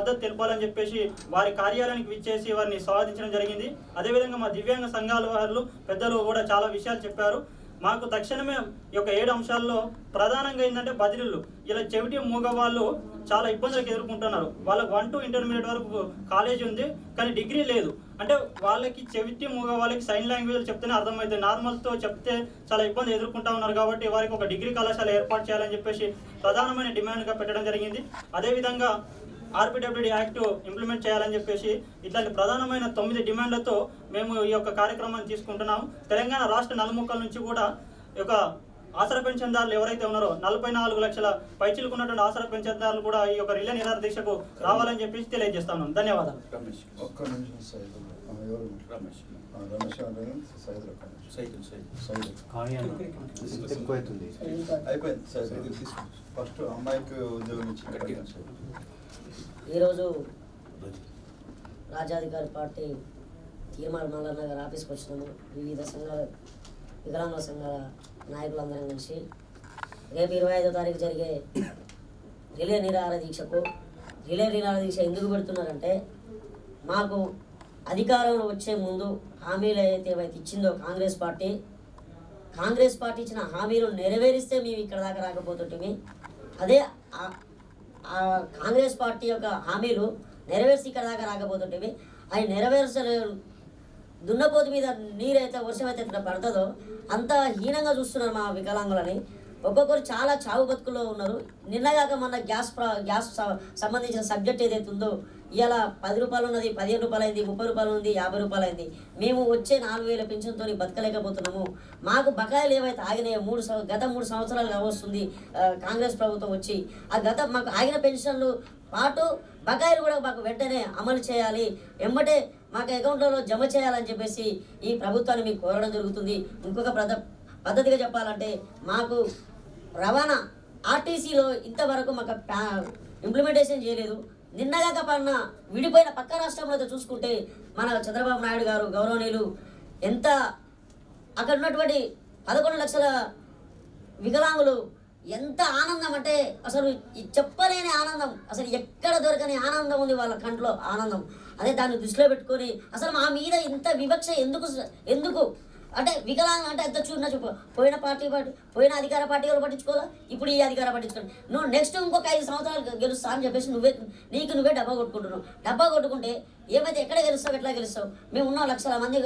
మద్దతు తెలపాలని చెప్పేసి వారి కార్యాలయానికి విచ్చేసి వారిని స్వాగతించడం జరిగింది. అదేవిధంగా మా దివ్యాంగ సంఘాల వాళ్ళు పెద్దలు కూడా చాలా విషయాలు చెప్పారు. మాకు తక్షణమే ఈ యొక్క 7 అంశాల్లో ప్రధానంగా ఏంటంటే బదిలీలు. ఇలా చెవిటి మూగ వాళ్ళు చాలా ఇబ్బందులకు ఎదుర్కొంటున్నారు. వాళ్ళకి 1 to ఇంటర్మీడియట్ వరకు కాలేజీ ఉంది, కానీ డిగ్రీ లేదు. అంటే వాళ్ళకి చెవిటి మూగ వాళ్ళకి సైన్ లాంగ్వేజ్ చెప్తేనే అర్థమవుతుంది. నార్మల్తో చెప్తే చాలా ఇబ్బంది ఎదుర్కొంటూ ఉన్నారు. కాబట్టి వారికి ఒక డిగ్రీ కళాశాల ఏర్పాటు చేయాలని చెప్పేసి ప్రధానమైన డిమాండ్గా పెట్టడం జరిగింది. అదేవిధంగా ఆర్పిడబ్ల్యూడి యాక్ట్ ఇంప్లిమెంట్ చేయాలని చెప్పేసి ఇట్లాంటి ప్రధానమైన 9 డిమాండ్లతో మేము ఈ యొక్క కార్యక్రమాన్ని తీసుకుంటున్నాము. తెలంగాణ రాష్ట్ర నలుముక్కల నుంచి కూడా ఈ యొక్క ఆసరా పెన్షన్దారులు ఎవరైతే ఉన్నారో 44 లక్షల పైచిలుకున్నటువంటి ఆసరా పెన్షన్దారులు కూడా ఈ యొక్క రిలే నిరాహార దీక్షకు రావాలని చెప్పేసి తెలియజేస్తా ఉన్నాం. ధన్యవాదాలు. ఈరోజు రాజ్యాధికారి పార్టీ తీర్మాన మల్లన్న గారి ఆఫీస్కి వచ్చినాము. వివిధ సంఘాల వికలాంగుల సంఘాల నాయకులందరం కలిసి రేపు 25వ తారీఖు జరిగే రిలే నిరాహార దీక్ష ఎందుకు పెడుతున్నారంటే, మాకు అధికారంలో వచ్చే ముందు హామీలు ఏవైతే ఇచ్చిందో కాంగ్రెస్ పార్టీ ఇచ్చిన హామీలు నెరవేరిస్తే మేము ఇక్కడ దాకా రాకపోతుంటే, అదే కాంగ్రెస్ పార్టీ యొక్క హామీలు నెరవేర్చి ఇక్కడ దాకా రాకపోతుంటే అవి నెరవేర్చలేరు. దున్నపోతు మీద నీరైతే వర్షం అయితే ఎట్లా పడుతుందో అంత హీనంగా చూస్తున్నారు మా వికలాంగులని. ఒక్కొక్కరు చాలా చావు బతుకుల్లో ఉన్నారు. నిన్నగాక మన గ్యాస్ సంబంధించిన సబ్జెక్ట్ ఏదైతే ఉందో ఇవాళ 10 రూపాయలు ఉన్నది, 15 రూపాయలు అయింది, 30 రూపాయలు ఉంది, 50 రూపాయలు అయింది. మేము వచ్చే 4000 పెన్షన్తో బతకలేకపోతున్నాము. మాకు బకాయిలు ఏవైతే ఆగినాయో గత 3 సంవత్సరాలుగా వస్తుంది కాంగ్రెస్ ప్రభుత్వం వచ్చి, మాకు ఆగిన పెన్షన్లు పాటు బకాయిలు కూడా మాకు వెంటనే అమలు చేయాలి, వెంబటే మాకు అకౌంట్లలో జమ చేయాలని చెప్పేసి ఈ ప్రభుత్వాన్ని మీకు కోరడం జరుగుతుంది. ఇంకొక పద్ధతిగా చెప్పాలంటే, మాకు రవాణా ఆర్టీసీలో ఇంతవరకు మాకు ఇంప్లిమెంటేషన్ చేయలేదు. నిన్నగాక పన్న విడిపోయిన పక్క రాష్ట్రంలో చూసుకుంటే మన చంద్రబాబు నాయుడు గారు గౌరవనీయులు ఎంత అక్కడ ఉన్నటువంటి 11 లక్షల వికలాంగులు ఎంత ఆనందం అంటే అసలు చెప్పలేని ఆనందం, అసలు ఎక్కడ దొరకని ఆనందం ఉంది వాళ్ళ కంట్లో ఆనందం. అదే దాన్ని దృష్టిలో పెట్టుకొని అసలు మా మీద ఇంత వివక్ష ఎందుకు అంటే వికలాంగం అంటే ఎంత చూడన్నా చెప్పు. పోయిన అధికార పార్టీ వాళ్ళు పట్టించుకోవాలా, ఇప్పుడు ఈ అధికార పట్టించుకోండి. నువ్వు నెక్స్ట్ ఇంకొక 5 సంవత్సరాలు గెలుస్తా అని చెప్పేసి నువ్వే డబ్బా కొట్టుకుంటున్నావు. డబ్బా కొట్టుకుంటే ఏమైతే ఎక్కడ గెలుస్తావు, ఎట్లా గెలుస్తావు? మేము ఉన్న లక్షల మంది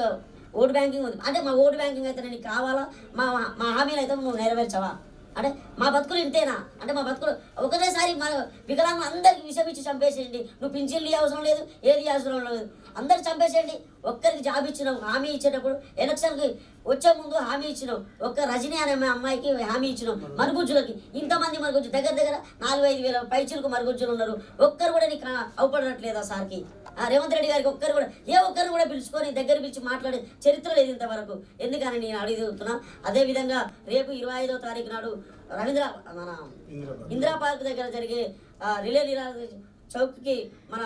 ఓటు బ్యాంకింగ్ ఉంది అంటే మా ఓటు బ్యాంకింగ్ అయితే నీకు కావాలా? మా హామీలు అయితే నువ్వు నెరవేర్చవా? అంటే మా బతుకులు ఇంతేనా? అంటే మా బతుకులు ఒకటేసారి మన వికలాంగులు అందరికి విషం ఇచ్చి చంపేసేయండి. నువ్వు పింఛన్లు అవసరం లేదు, ఏది అవసరం లేదు, అందరు చంపేసేయండి. ఒక్కరికి జాబ్ ఇచ్చినావు, హామీ ఇచ్చేటప్పుడు ఎలక్షన్కి వచ్చే ముందు హామీ ఇచ్చినావు. ఒక్క రజనీ అనే అమ్మాయికి హామీ ఇచ్చినావు. మరుగుజ్జులకి ఇంతమంది మరుగుజ్జు దగ్గర 4-5 వేల పైచులకు మరుగుజ్జులు ఉన్నారు. ఒక్కరు కూడా నీకు అవపడట్లేదా సార్కి? రేవంత్ రెడ్డి గారికి ఒక్కరు కూడా పిలుచుకొని దగ్గర పిలిచి మాట్లాడే చరిత్ర లేదు ఇంతవరకు. ఎందుకని నేను అడుగుతున్నా. అదేవిధంగా రేపు 25వ తారీఖు నాడు మన ఇందిరా పార్క్ దగ్గర జరిగే రిలే నిరాహార చౌక్కి మన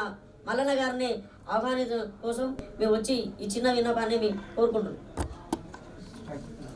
మల్లన్న గారిని ఆహ్వానించడం కోసం మేము వచ్చి ఈ చిన్న విన్నపాన్ని మేము కోరుకుంటున్నాం.